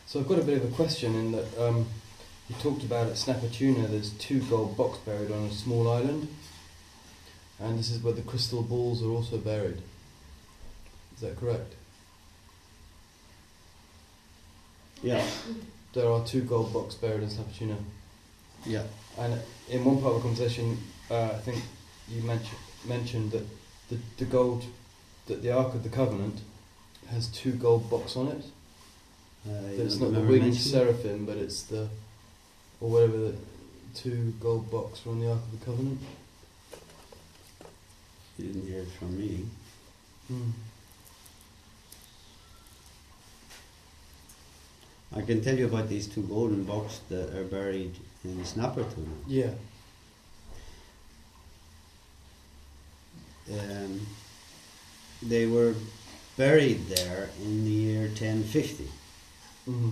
So I've got a bit of a question in that you talked about at Snappertuna there's 2 gold Bocks buried on a small island, and this is where the crystal balls are also buried. Is that correct? Yeah. There are 2 gold Bocks buried in Snappertuna. Yeah. And in one part of the conversation, I think you mentioned that the gold, that the Ark of the Covenant has 2 gold Bocks on it. It's not the winged seraphim, but it's the, or whatever, the 2 gold Bocks were on the Ark of the Covenant. You didn't hear it from me. I can tell you about these 2 golden Bocks that are buried in Snappertuna. Yeah. They were buried there in the year 1050. Mm-hmm.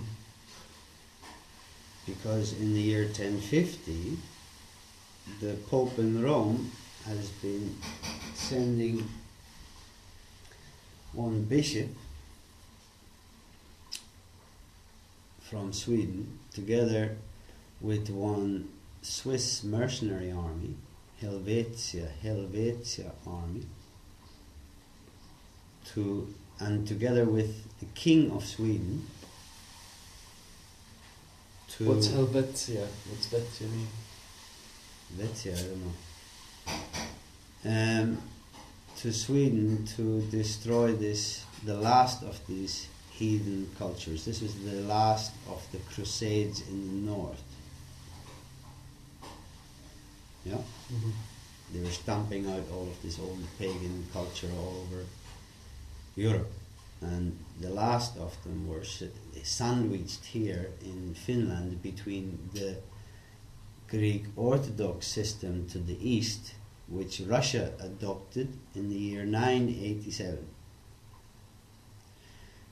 Because in the year 1050, the Pope in Rome has been sending one bishop from Sweden together with one Swiss mercenary army, Helvetia army, and together with the King of Sweden. What's Helvetia? What's Vetia mean? Vetia, I don't know. To Sweden to destroy the last of these heathen cultures. This was the last of the Crusades in the north. Yeah? Mm-hmm. They were stamping out all of this old pagan culture all over Europe. And the last of them were sandwiched here in Finland between the Greek Orthodox system to the east, which Russia adopted in the year 987.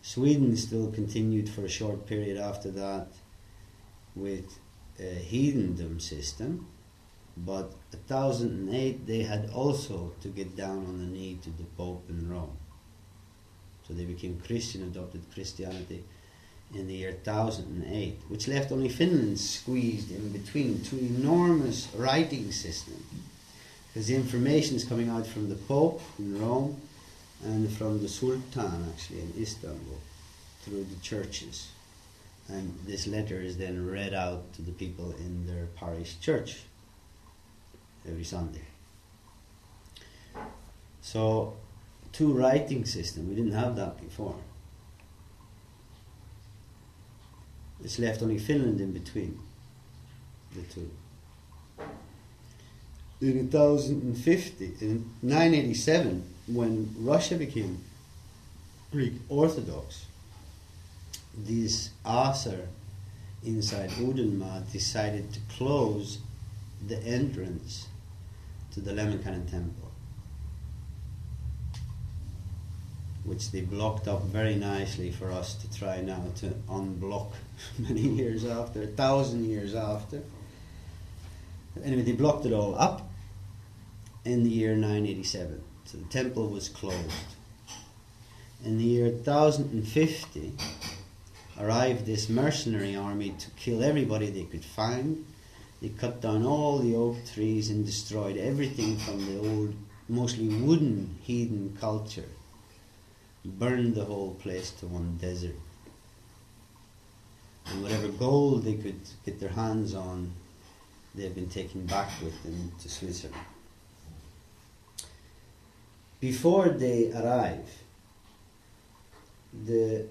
Sweden still continued for a short period after that with a heathendom system, but 1008 they had also to get down on the knee to the Pope in Rome. So they became Christian, adopted Christianity in the year 1008, which left only Finland squeezed in between 2 enormous writing systems. Because the information is coming out from the Pope in Rome and from the Sultan actually in Istanbul through the churches. And this letter is then read out to the people in their parish church every Sunday. So 2 writing system, we didn't have that before. It's left only Finland in between the 2. In 1050, in 987, when Russia became Greek Orthodox, these Asar inside Udenma decided to close the entrance to the Lemminkainen temple, which they blocked up very nicely for us to try now to unblock many years after, 1,000 years after. Anyway, they blocked it all up in the year 987. So the temple was closed. In the year 1050 arrived this mercenary army to kill everybody they could find. They cut down all the oak trees and destroyed everything from the old, mostly wooden heathen culture. Burned the whole place to one desert. And whatever gold they could get their hands on, they've been taken back with them to Switzerland. Before they arrive, the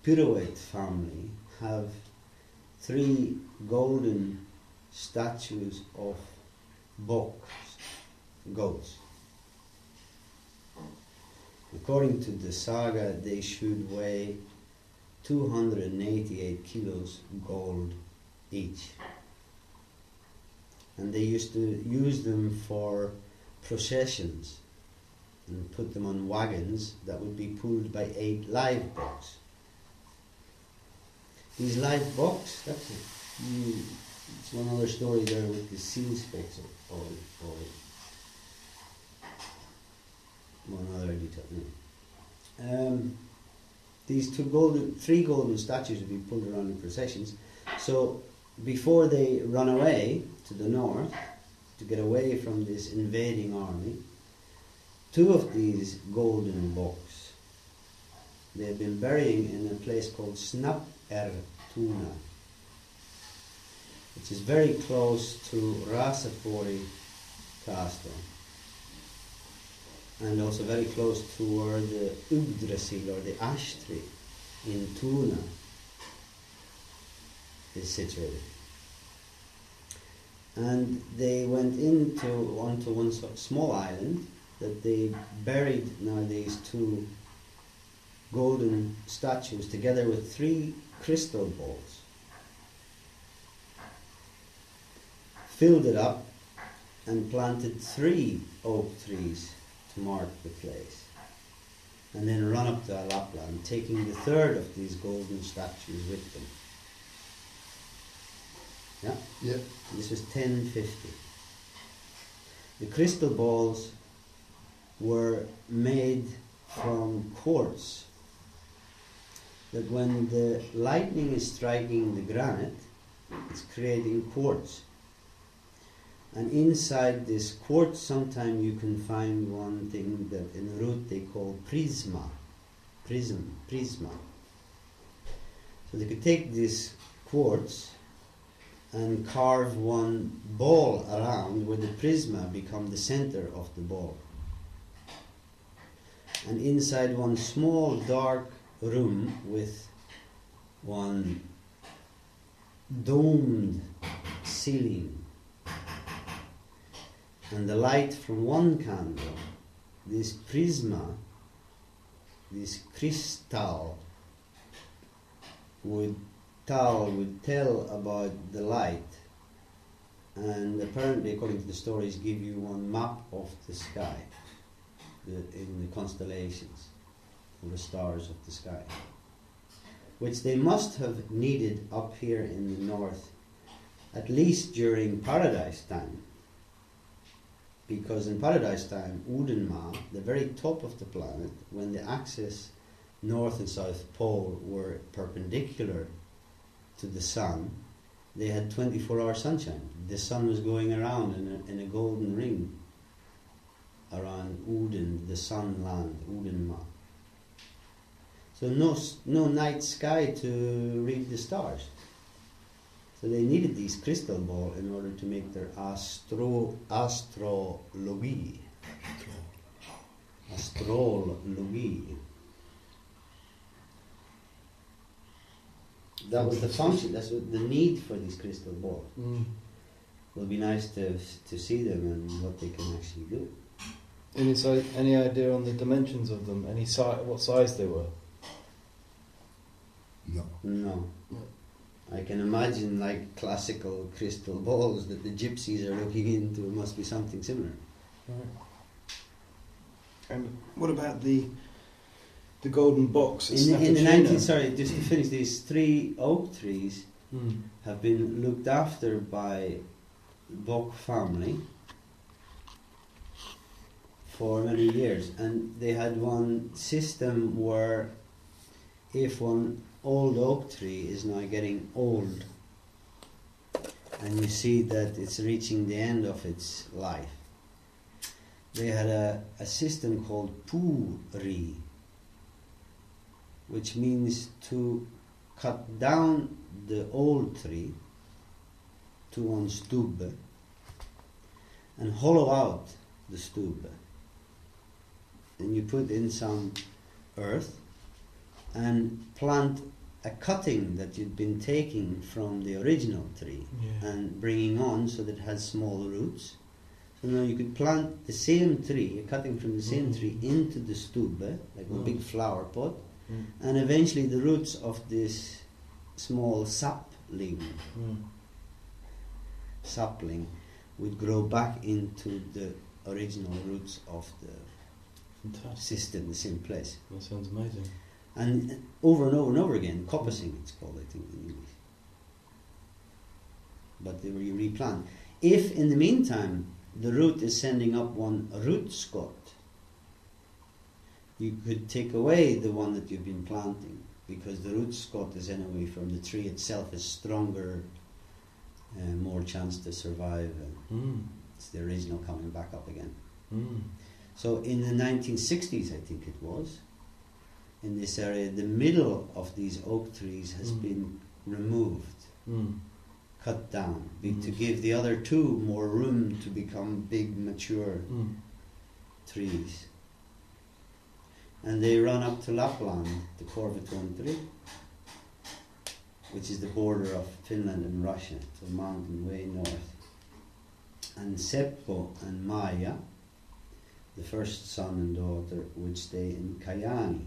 Pirouette family have 3 golden statues of Bock, goats. According to the saga, they should weigh 288 kilos gold each. And they used to use them for processions and put them on wagons that would be pulled by 8 live Bocks. These live Bocks, that's it. It's one other story there with the seal specks or one other detail. these three golden statues would be pulled around in processions. So before they run away to the north, to get away from this invading army, two of these golden bocks, they have been burying in a place called Snap Tuna, which is very close to Rasapori Castle, and also very close to where the Yggdrasil or the ash tree in Tuna is situated. And they went onto one small island that they buried nowadays two golden statues together with three crystal balls. Filled it up and planted 3 oak trees to mark the place. And then run up to Lapland, taking the third of these golden statues with them. Yeah? Yep. This was 1050. The crystal balls were made from quartz. That when the lightning is striking the granite, it's creating quartz. And inside this quartz, sometimes you can find one thing that in root they call prisma. Prisma. So they could take this quartz and carve one ball around where the prisma become the center of the ball. And inside one small dark room with one domed ceiling and the light from one candle, this prisma, this crystal would tell about the light, and apparently, according to the stories, give you one map of the sky in the constellations, or the stars of the sky, which they must have needed up here in the north, at least during paradise time. Because in paradise time, Udenma, the very top of the planet, when the axis north and south pole were perpendicular to the sun, they had 24-hour sunshine. The sun was going around in a golden ring around Uden, the sun land, Udenma. So no night sky to read the stars. So they needed these crystal balls in order to make their astrology. Astrology. That was the function. That's what the need for these crystal balls. It'll be nice to see them and what they can actually do. Any idea on the dimensions of them? What size they were? No. I can imagine like classical crystal balls that the gypsies are looking into. It must be something similar. Right. And what about the golden box? In the 19th, sorry, just to finish, these 3 oak trees have been looked after by Bock family for many years, and they had one system where if one old oak tree is now getting old and you see that it's reaching the end of its life, they had a system called puri, which means to cut down the old tree to one stubbe and hollow out the stubbe. Then you put in some earth and plant a cutting that you'd been taking from the original tree and bringing on so that it has small roots. So now you could plant the same tree, a cutting from the same tree, into the stubbe, like a big flower pot, and eventually the roots of this small sapling would grow back into the original roots of the system, the same place. That sounds amazing. And over and over again, coppicing it's called, I think, in English. But they replant. If in the meantime the root is sending up one root scot, you could take away the one that you've been planting, because the root scot is anyway from the tree itself is stronger, more chance to survive, and it's the original coming back up again. So in the 1960s, I think it was, in this area, the middle of these oak trees has been removed, cut down, to give the other two more room to become big, mature trees. And they run up to Lapland, the Korvatuntri, which is the border of Finland and Russia, so mountain way north. And Seppo and Maja, the first son and daughter, would stay in Kajaani.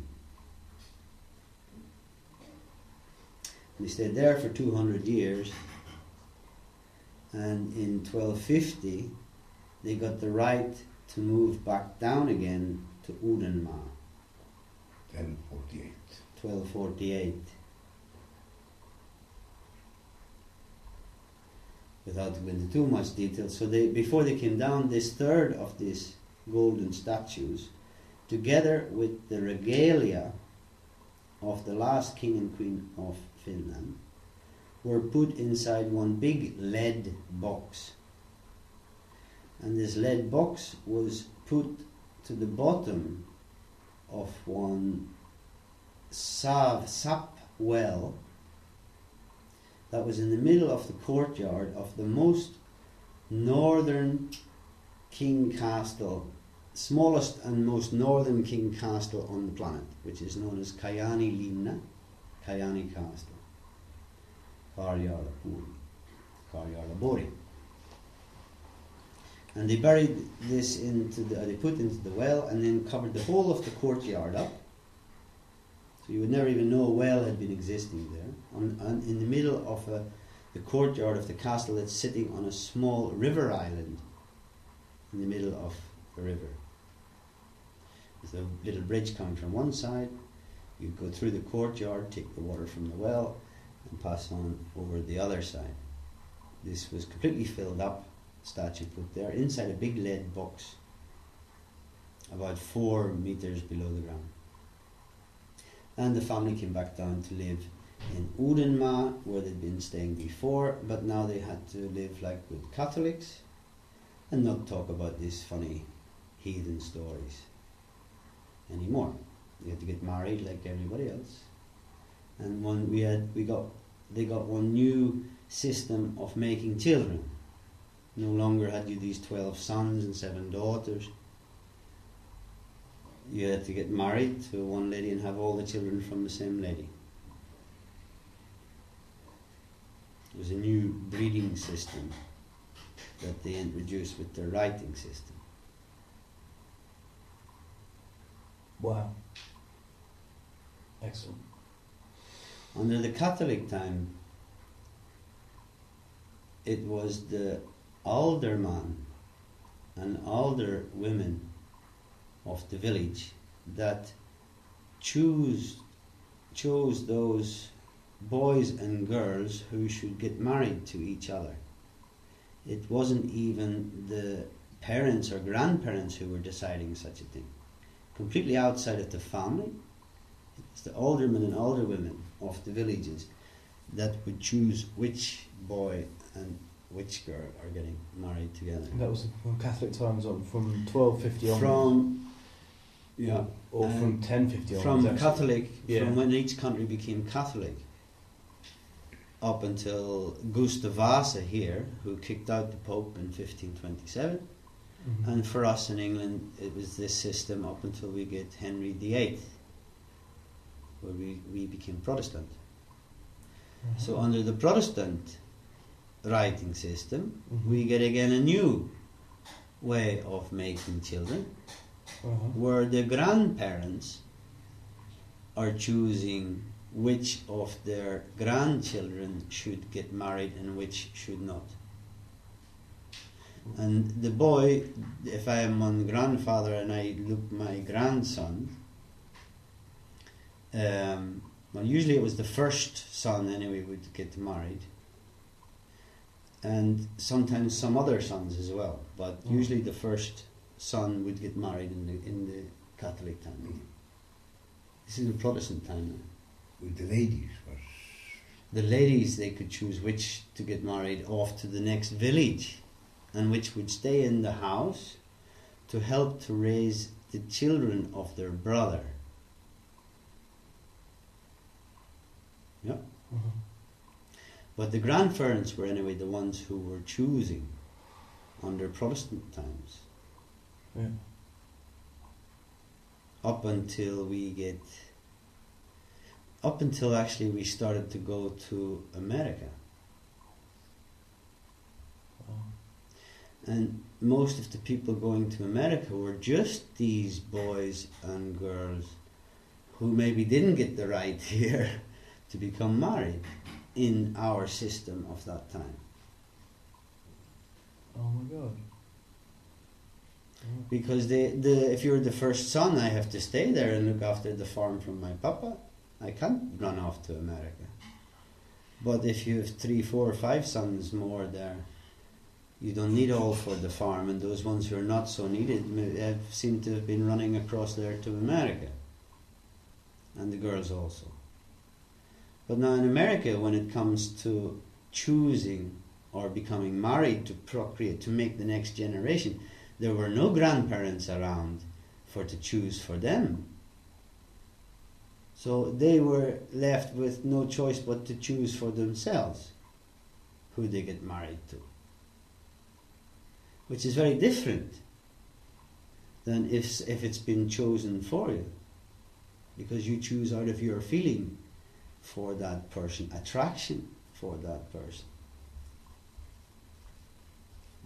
They stayed there for 200 years, and in 1250 they got the right to move back down again to Uudenmaa. 1048. 1248. Without going into too much detail, so before they came down, this third of these golden statues, together with the regalia of the last king and queen of Finland, were put inside one big lead box. And this lead box was put to the bottom of one sap well that was in the middle of the courtyard of the most northern king castle, smallest and most northern king castle on the planet, which is known as Kajaani Linna, Kajaani Castle, Karjalapuri. And they buried this they put into the well and then covered the whole of the courtyard up. So you would never even know a well had been existing there. In the middle of the courtyard of the castle that's sitting on a small river island in the middle of the river. There's a little bridge coming from one side. You go through the courtyard, take the water from the well, and pass on over the other side. This was completely filled up, statue put there, inside a big lead box, about 4 meters below the ground. And the family came back down to live in Uudenmaa, where they'd been staying before, but now they had to live like good Catholics and not talk about these funny heathen stories anymore. They had to get married like everybody else. And they got one new system of making children. No longer had you these 12 sons and 7 daughters. You had to get married to one lady and have all the children from the same lady. It was a new breeding system that they introduced with their writing system. Wow. Excellent. Under the Catholic time, it was the alderman and alder women of the village that chose those boys and girls who should get married to each other. It wasn't even the parents or grandparents who were deciding such a thing. Completely outside of the family, it's the aldermen and alderwomen of the villages that would choose which boy and which girl are getting married together. And that was from Catholic times on, from 1250 on? Or from 1050 on? From Catholic, from when each country became Catholic, up until Gustav Vasa here, who kicked out the Pope in 1527. Mm-hmm. And for us in England, it was this system up until we get Henry VIII, where we became Protestant. Mm-hmm. So under the Protestant writing system, mm-hmm. we get again a new way of making children, where the grandparents are choosing which of their grandchildren should get married and which should not. And the boy, if I am one grandfather and I look my grandson, well, usually it was the first son anyway would get married, and sometimes some other sons as well, but usually the first son would get married in the Catholic time. This is a Protestant time now. With the ladies was. The ladies, they could choose which to get married off to the next village, and which would stay in the house to help to raise the children of their brother. Yeah. Mhm. But the grandparents were anyway the ones who were choosing under Protestant times. Yeah. Up until actually we started to go to America. Wow. And most of the people going to America were just these boys and girls who maybe didn't get the right here to become married in our system of that time. Oh my God. Because if you're the first son, I have to stay there and look after the farm from my papa. I can't run off to America. But if you have 3, 4, 5 sons more there, you don't need all for the farm, and those ones who are not so needed seem to have been running across there to America. And the girls also. But now in America, when it comes to choosing or becoming married to procreate, to make the next generation, there were no grandparents around to choose for them. So they were left with no choice but to choose for themselves who they get married to. Which is very different than if it's been chosen for you. Because you choose out of your feeling for that person, attraction for that person.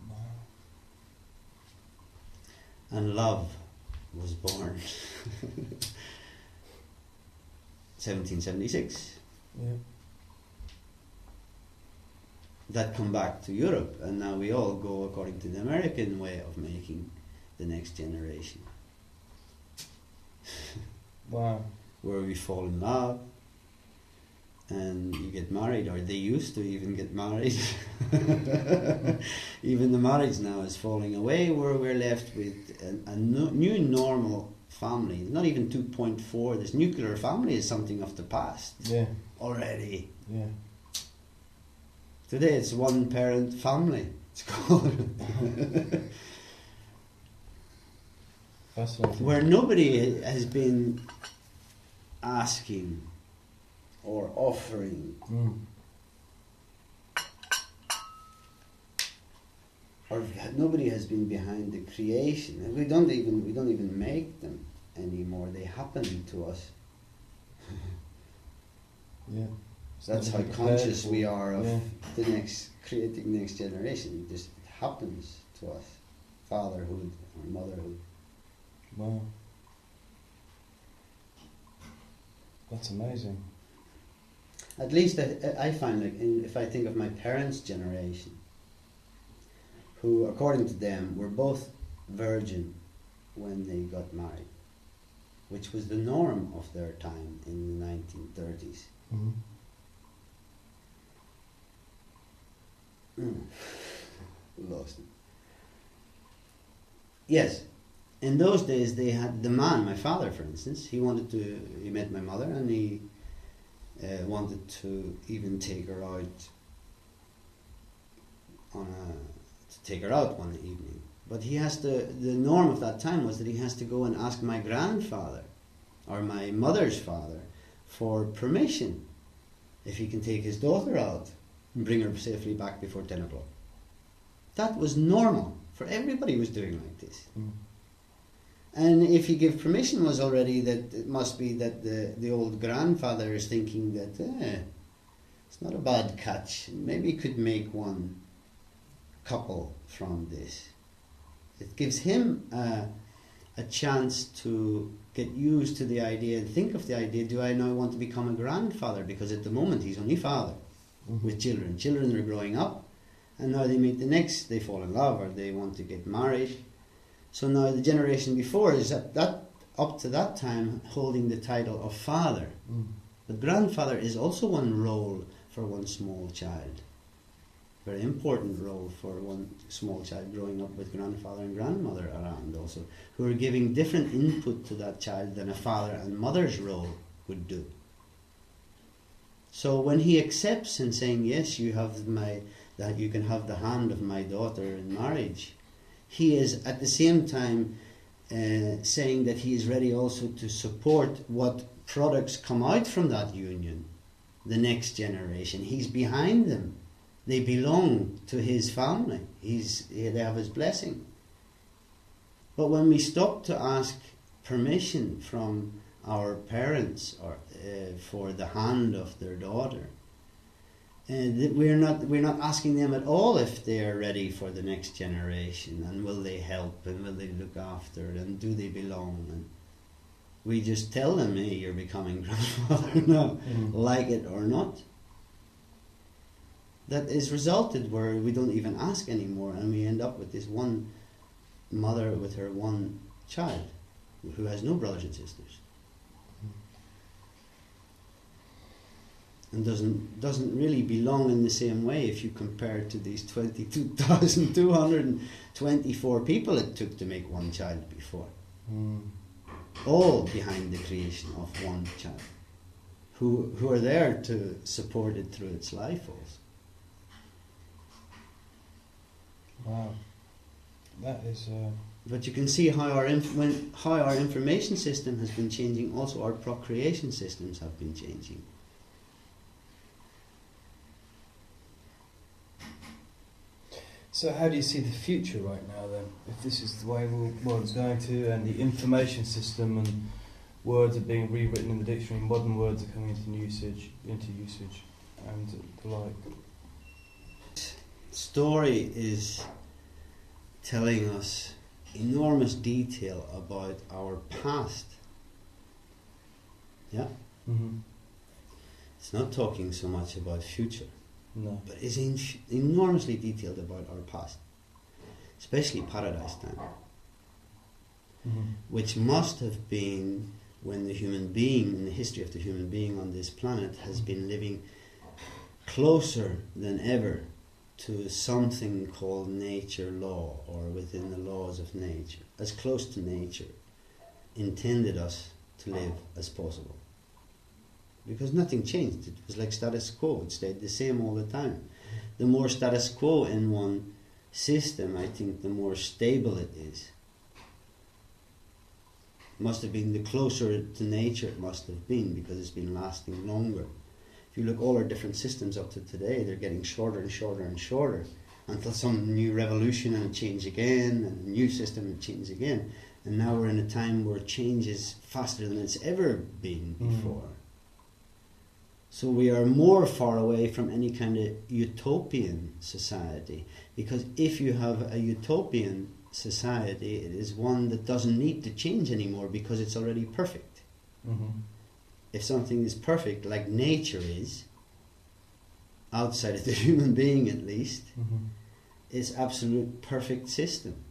Wow. And love was born. 1776. Yeah. That come back to Europe, and now we all go according to the American way of making the next generation. Wow. Where we fall in love, and you get married, or they used to even get married. Even the marriage now is falling away, where we're left with a new normal family. Not even 2.4. This nuclear family is something of the past. Yeah. Already. Yeah. Today it's one parent family. It's called. Fascinating. Where nobody has been asking or offering or nobody has been behind the creation, and we don't even make them anymore. They happen to us. Yeah. That's how conscious we are of the creating next generation. It just happens to us. Fatherhood or motherhood. Wow. That's amazing. At least I find, like, if I think of my parents' generation, who, according to them, were both virgin when they got married, which was the norm of their time in the 1930s. Mm-hmm. Lost it. Yes, in those days they had the man, my father for instance, he met my mother, and he wanted to even take her out one evening. But he has the norm of that time was that he has to go and ask my grandfather or my mother's father for permission if he can take his daughter out and bring her safely back before 10 o'clock. That was normal, for everybody was doing like this. Mm. And if he gave permission was already that it must be that the old grandfather is thinking that it's not a bad catch, maybe he could make one couple from this. It gives him a chance to get used to the idea and think of the idea, do I now want to become a grandfather? Because at the moment he's only father with children. Children are growing up, and now they meet the next, they fall in love or they want to get married. So now the generation before is that up to that time holding the title of father. But grandfather is also one role for one small child. very important role for one small child growing up with grandfather and grandmother around also, who are giving different input to that child than a father and mother's role would do. So when he accepts and saying, yes, that you can have the hand of my daughter in marriage, he is at the same time saying that he is ready also to support what products come out from that union, the next generation. He's behind them. They belong to his family. They have his blessing. But when we stop to ask permission from our parents for the hand of their daughter, we're not asking them at all if they are ready for the next generation, and will they help, and will they look after it, and do they belong. And we just tell them, hey, you're becoming grandfather now, like it or not. That is resulted where we don't even ask anymore, and we end up with this one mother with her one child who has no brothers and sisters. And doesn't really belong in the same way if you compare it to these 22,224 people it took to make one child before. All behind the creation of one child, who are there to support it through its life also. Wow, that is. But you can see how our information system has been changing. Also, our procreation systems have been changing. So how do you see the future right now then? If this is the way the world's going to, and the information system and words are being rewritten in the dictionary, modern words are coming into usage, and the like. Story is telling us enormous detail about our past. Yeah? Mm-hmm. It's not talking so much about future. No. But it's enormously detailed about our past, especially paradise time, which must have been when the human being, in the history of the human being on this planet, has been living closer than ever to something called nature law, or within the laws of nature, as close to nature intended us to live as possible. Because nothing changed. It was like status quo. It stayed the same all the time. The more status quo in one system, I think the more stable it is. Must have been the closer to nature it must have been, because it's been lasting longer. If you look all our different systems up to today, they're getting shorter and shorter and shorter, until some new revolution and change again, and a new system and change again. And now we're in a time where change is faster than it's ever been before. So we are more far away from any kind of utopian society, because if you have a utopian society, it is one that doesn't need to change anymore because it's already perfect. If something is perfect, like nature is, outside of the human being at least, it's absolute perfect system.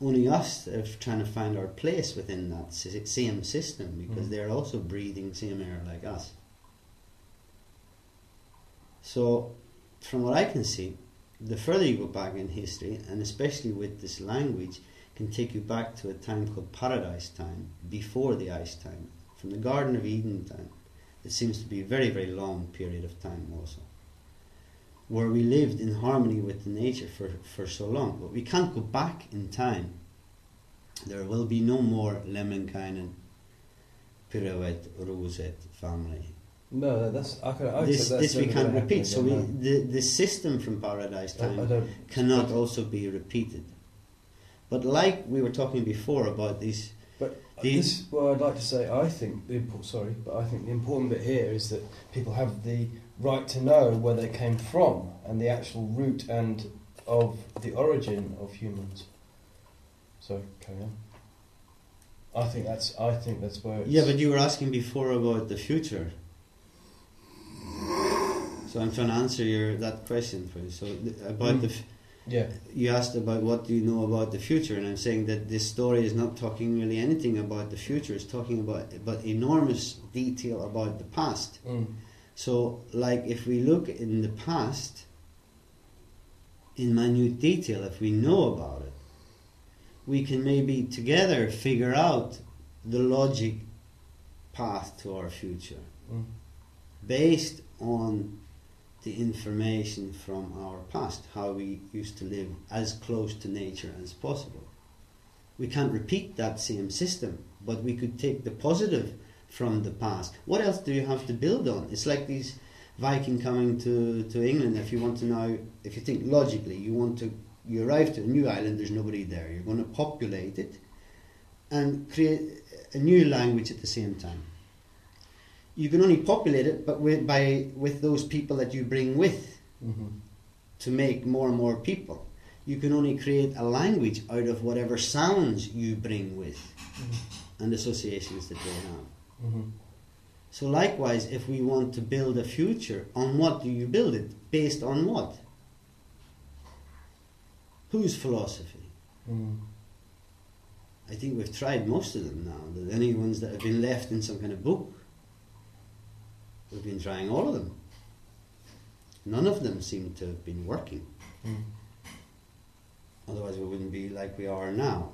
Only us are trying to find our place within that same system, because they're also breathing same air like us. So, from what I can see, the further you go back in history, and especially with this language, can take you back to a time called paradise time, before the ice time, from the Garden of Eden time. It seems to be a very, very long period of time also, where we lived in harmony with the nature for so long. But we can't go back in time. There will be no more Lemminkainen, Pirouette, Rosette family. No, that's this we can't repeat. So the system from paradise time cannot also be repeated. But like we were talking before about these. I'd like to say, I think the important bit here is that people have the right to know where they came from and the actual root and of the origin of humans. So carry on. I think that's where it's... Yeah, but you were asking before about the future. So I'm trying to answer that question for you. So about you asked about what do you know about the future, and I'm saying that this story is not talking really anything about the future. It's talking about enormous detail about the past, So, like if we look in the past, in minute detail, if we know about it, we can maybe together figure out the logic path to our future based on the information from our past, how we used to live as close to nature as possible. We can't repeat that same system, but we could take the positive from the past. What else do you have to build on? It's like these Viking coming to England. If you want to now, if you think logically, you arrive to a new island, there's nobody there. You're going to populate it and create a new language at the same time. You can only populate it, but with those people that you bring with to make more and more people. You can only create a language out of whatever sounds you bring with and associations that they have. So likewise, if we want to build a future, on what do you build it? Based on what? Whose philosophy? I think we've tried most of them now. The only ones that have been left in some kind of book, we've been trying all of them. None of them seem to have been working. Otherwise we wouldn't be like we are now.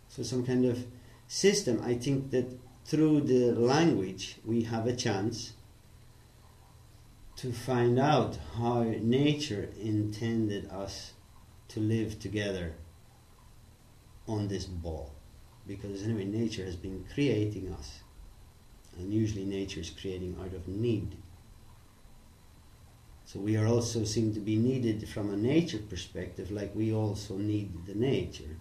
So some kind of system, I think that through the language we have a chance to find out how nature intended us to live together on this ball. Because anyway, nature has been creating us. And usually nature is creating out of need. So we are also seem to be needed from a nature perspective, like we also need the nature.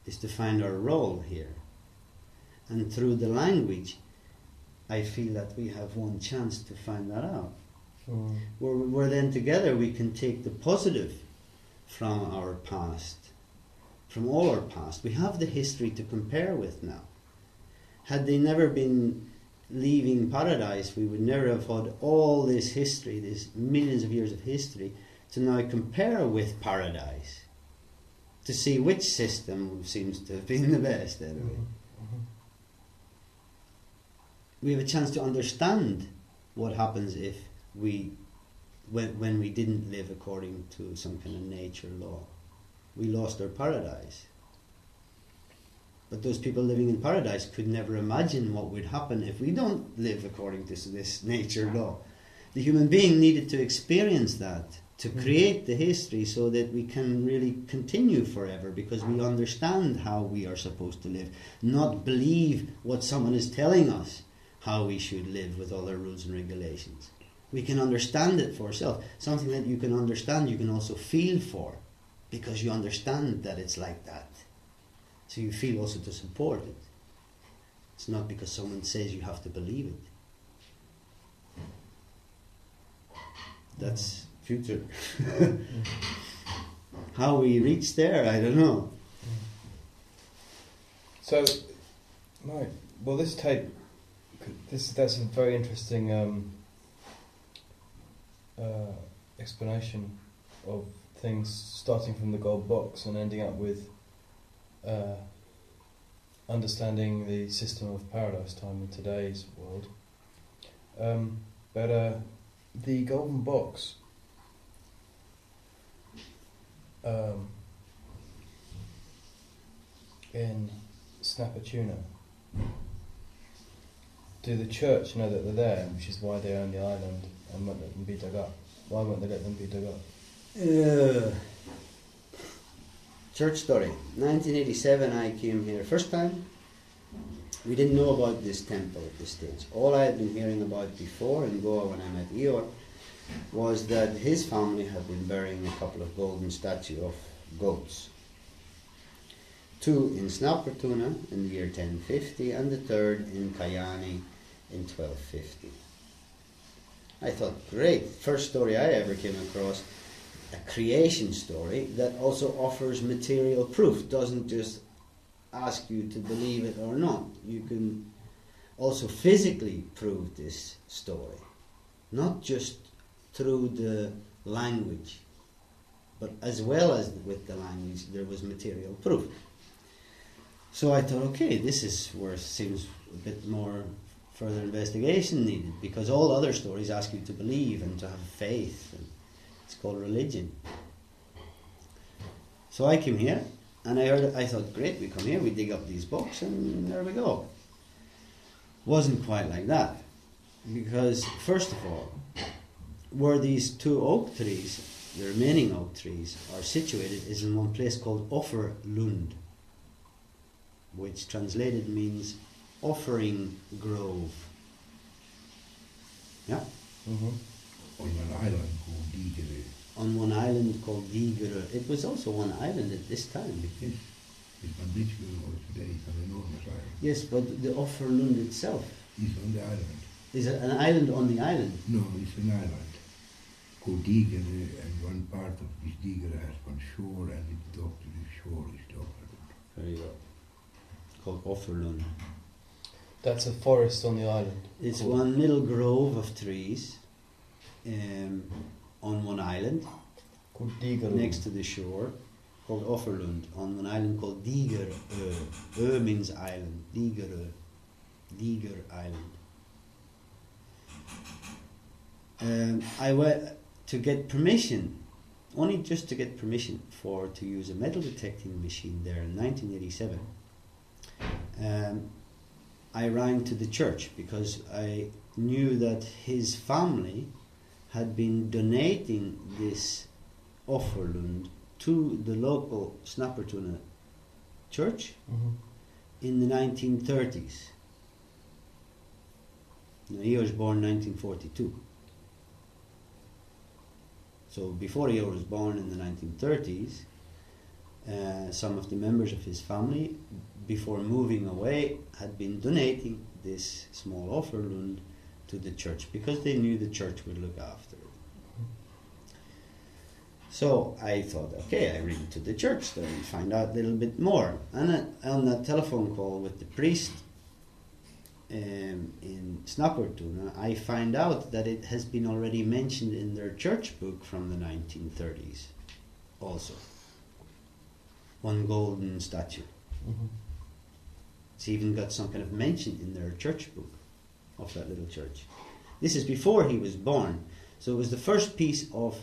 Is to find our role here. And through the language, I feel that we have one chance to find that out. Where then together we can take the positive from our past, from all our past. We have the history to compare with now. Had they never been leaving paradise, we would never have had all this history, these millions of years of history, to now compare with paradise, to see which system seems to have been the best anyway. We have a chance to understand what happens if when we didn't live according to some kind of nature law. We lost our paradise. But those people living in paradise could never imagine what would happen if we don't live according to this nature law. The human being needed to experience that, to create the history so that we can really continue forever, because we understand how we are supposed to live, not believe what someone is telling us how we should live with all their rules and regulations. We can understand it for ourselves. Something that you can understand, you can also feel for, because you understand that it's like that. So you feel also to support it. It's not because someone says you have to believe it. That's future. How we reach there, I don't know. So, right. Well, this tape, that's a very interesting explanation of things, starting from the gold box and ending up with understanding the system of paradise time in today's world. But the golden box in Snapper Tuna, do the church know that they're there, which is why they own the island and won't let them be dug up? Why won't they let them be dug up? Church story. 1987 I came here first time. We didn't know about this temple at this stage. All I had been hearing about before in Goa when I met Eeyore was that his family had been burying a couple of golden statues of goats. 2 in Snappertuna in the year 1050 and the 3rd in Kayani in 1250. I thought, great, first story I ever came across, a creation story that also offers material proof, doesn't just ask you to believe it or not. You can also physically prove this story, not just through the language, but as well as with the language there was material proof. So I thought, okay, this is where seems a bit more further investigation needed, because all other stories ask you to believe and to have faith, and it's called religion. So I came here, and I thought, great, we come here, we dig up these books, and there we go. Wasn't quite like that, because first of all, where these two oak trees, the remaining oak trees, are situated is in one place called Offerlund, which translated means offering grove. Yeah? Mm-hmm. On an island called Digere. On one island called Digere. It was also one island at this time. Yes. It's on Litchfield today, it's an enormous island. Yes, but the Offerlund itself, It's on the island. is it an island on the island? No, it's an island called Digere, and one part of this Digere has one shore, and it's docked to the shore is the Offerlund. There you go. Called Offerlund. That's a forest on the island. It's one little grove of trees on one island Called Digerö. next to the shore, called Offerlund, on an island called Digerö. Ö means island. Digerö. Diger Island. I went to get permission, only just to get permission to use a metal detecting machine there in 1987. I rang to the church because I knew that his family had been donating this Offerlund to the local Snappertuna church Mm-hmm. in the 1930s. Now, he was born 1942. So before he was born in the 1930s, some of the members of his family, before moving away, had been donating this small Offerlund to the church because they knew the church would look after it. So I thought, okay, I ring to the church there and find out a little bit more. And on that telephone call with the priest in Snappertuna, I find out that it has been already mentioned in their church book from the 1930s also. One golden statue. Mm-hmm. It's even got some kind of mention in their church book of that little church. This is before he was born, so it was the first piece of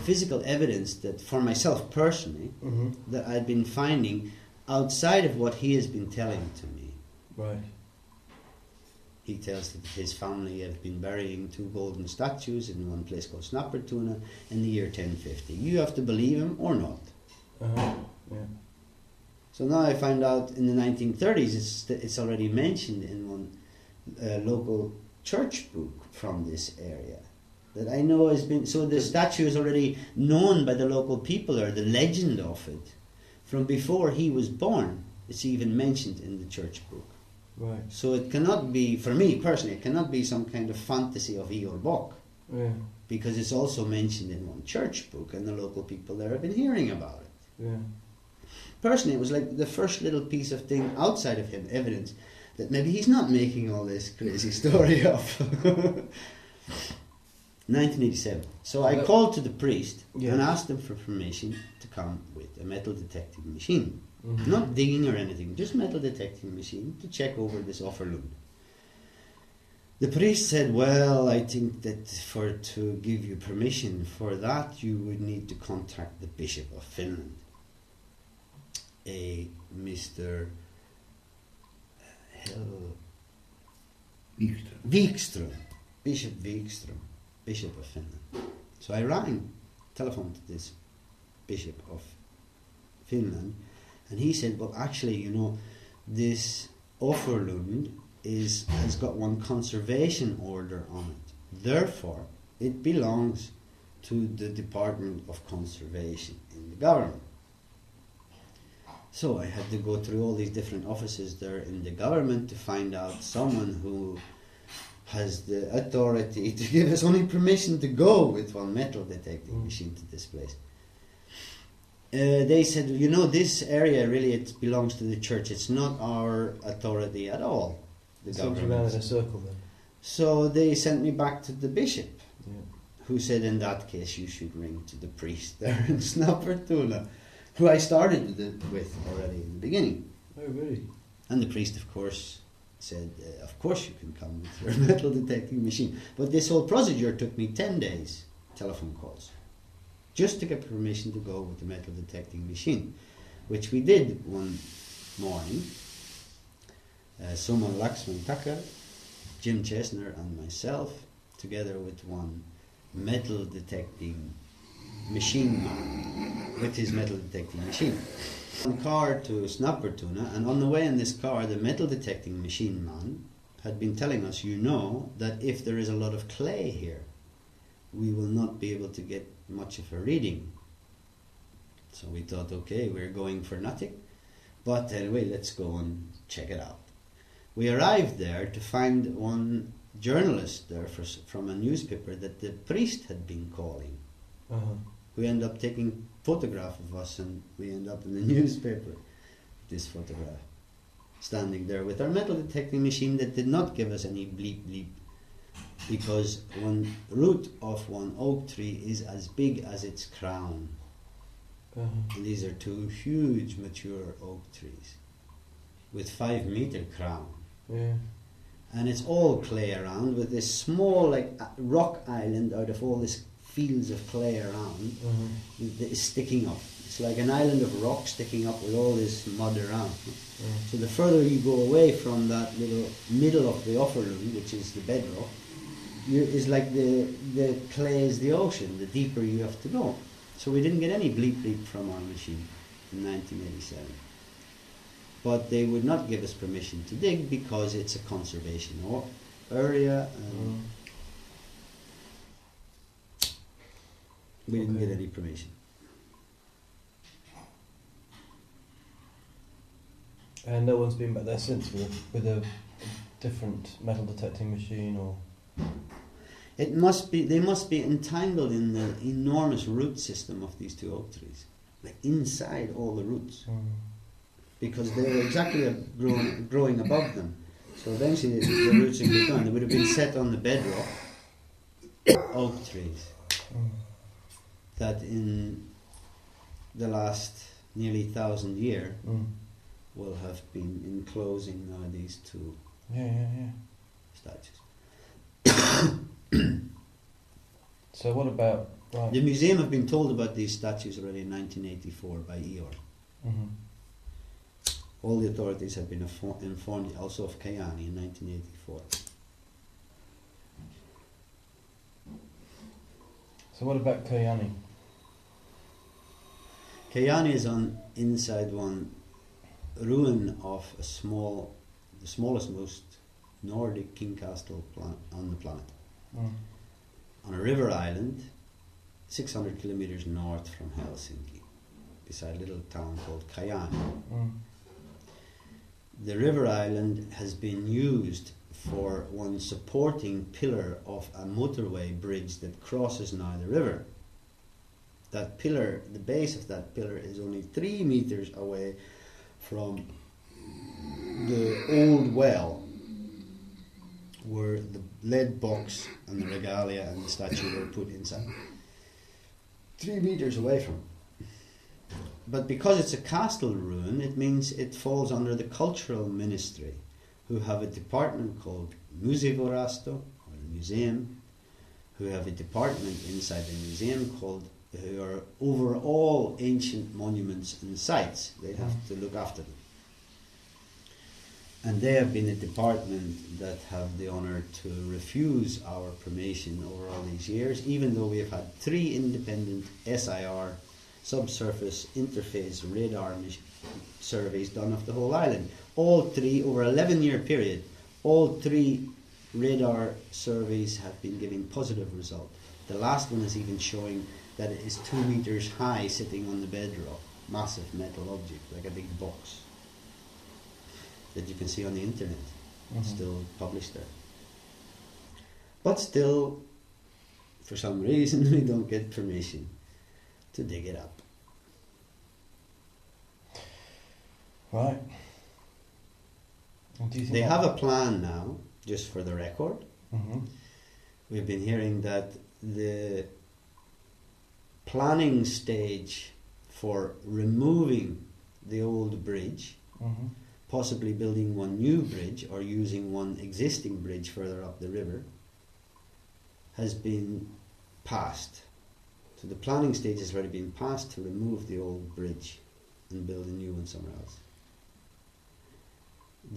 physical evidence that, for myself personally, Mm-hmm. that I'd been finding outside of what he has been telling to me. Right. He tells that his family have been burying two golden statues in one place called Snappertuna in the year 1050. You have to believe him or not. Uh-huh. Yeah. So now I find out in the 1930s it's already mentioned in one local church book from this area that I know has been. So the statue is already known by the local people, or the legend of it, from before he was born. It's even mentioned in the church book. Right. So it cannot be, for me personally, it cannot be some kind of fantasy of Bock, Yeah. because it's also mentioned in one church book, and the local people there have been hearing about it. Yeah. Personally, it was like the first little piece of thing outside of him, evidence that maybe he's not making all this crazy story up. 1987. So I called to the priest Yeah. and asked him for permission to come with a metal detecting machine. Mm-hmm. Not digging or anything, just metal detecting machine to check over this Offerlund. The priest said, well, I think that to give you permission for that, you would need to contact the Bishop of Finland. A Mr. Wikström, Bishop Wikström, Bishop of Finland. So I telephoned to this Bishop of Finland, and he said, well, actually, this Offerlund has got one conservation order on it. Therefore, it belongs to the Department of Conservation in the government. So I had to go through all these different offices there in the government to find out someone who has the authority to give us only permission to go with one metal detecting machine to this place. They said, this area really, it belongs to the church. It's not our authority at all. The So you ran government. in a circle then. So they sent me back to the bishop, Yeah. who said, in that case, you should ring to the priest there in Snappertuna. who I started with already in the beginning. Oh, really? And the priest, of course, said, of course you can come with your metal detecting machine. But this whole procedure took me 10 days, telephone calls, just to get permission to go with the metal detecting machine, which we did one morning. Suman Laxman Tucker, Jim Chesner and myself, together with one metal detecting machine man with his metal detecting machine. On the car to Snappertuna, and on the way in this car, the metal detecting machine man had been telling us, you know, that if there is a lot of clay here, we will not be able to get much of a reading. So we thought, okay, we're going for nothing, but anyway, let's go and check it out. We arrived there to find one journalist there from a newspaper that the priest had been calling. Uh-huh. We end up taking photograph of us, and we end up in the newspaper, this photograph, standing there with our metal detecting machine that did not give us any bleep bleep, because one root of one oak tree is as big as its crown. Uh-huh. And these are two huge mature oak trees with 5 meter crown. Yeah. And it's all clay around, with this small like rock island out of all this fields of clay around that is sticking up. It's like an island of rock sticking up with all this mud around. So the further you go away from that little middle of the upper room, which is the bedrock, is like the clay is the ocean, the deeper you have to go. So we didn't get any bleep bleep from our machine in 1987. But they would not give us permission to dig because it's a conservation area, and we didn't get any permission. And no one's been back there since with a different metal detecting machine, or? It must be. They must be entangled in the enormous root system of these two oak trees, like inside all the roots, because they were exactly growing above them. So eventually the roots would be gone. They would have been set on the bedrock. Oak trees that in the last nearly 1,000 years will have been enclosing now these two statues. So what about... Right. The museum have been told about these statues already in 1984 by Eeyore. All the authorities have been informed also of Kayani in 1984. So what about Kayani? Kayani is on inside one ruin of the smallest, most Nordic king castle on the planet. On a river island, 600 kilometers north from Helsinki, beside a little town called Kayani. The river island has been used for one supporting pillar of a motorway bridge that crosses now the river. That pillar, the base of that pillar is only 3 meters away from the old well where the lead box and the regalia and the statue were put inside. 3 meters away from it. But because it's a castle ruin, it means it falls under the cultural ministry, who have a department called Museivirasto, or the museum, who have a department inside the museum called, who are over all ancient monuments and sites. They have to look after them. And they have been a department that have the honour to refuse our permission over all these years, even though we have had 3 independent SIR, subsurface interface radar surveys done of the whole island. All 3, over an 11-year period, all 3 radar surveys have been giving positive result. The last one is even showing that it is 2 meters high, sitting on the bedrock, massive metal object, like a big box, that you can see on the internet. It's still published there. But still, for some reason, we don't get permission to dig it up. Right. And do you think They have a plan now, just for the record. We've been hearing that the planning stage for removing the old bridge, Mm-hmm. possibly building one new bridge or using one existing bridge further up the river, has been passed. So the planning stage has already been passed to remove the old bridge and build a new one somewhere else.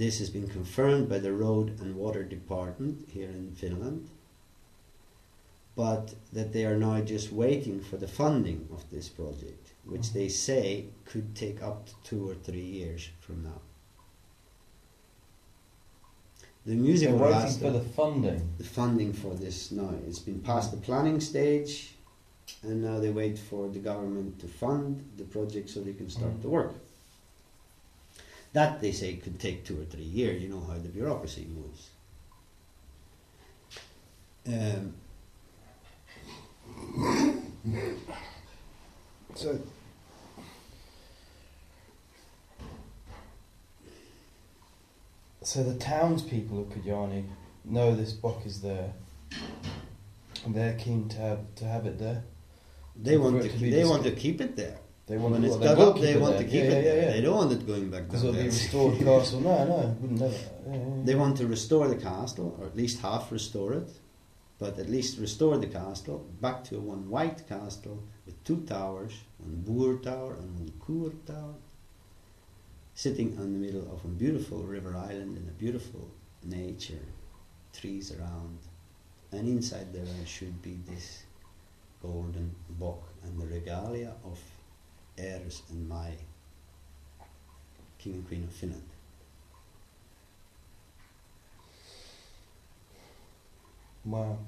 This has been confirmed by the Road and Water Department here in Finland, but that they are now just waiting for the funding of this project, which they say could take up to 2 or 3 years from now. The musical They're waiting master- for the funding. the funding for this now. It's been past the planning stage, and now they wait for the government to fund the project so they can start the work. That, they say, could take 2 or 3 years. You know how the bureaucracy moves. So the townspeople of Kajaani know this Bock is there, and they're keen to have it there. They want For to it to be they want to keep it there. They want When it's well, they dug will up, they keep it want there. to keep Yeah, it there. yeah, yeah. They don't want it going back Because down it'll be there. restored castle. No, wouldn't never. They want to restore the castle, or at least half restore it, but at least restore the castle back to one white castle with 2 towers, one Boer tower and one Koer tower, sitting in the middle of a beautiful river island in a beautiful nature, trees around, and inside there should be this golden Bock and the regalia of Eris and Mai, King and Queen of Finland. Wow.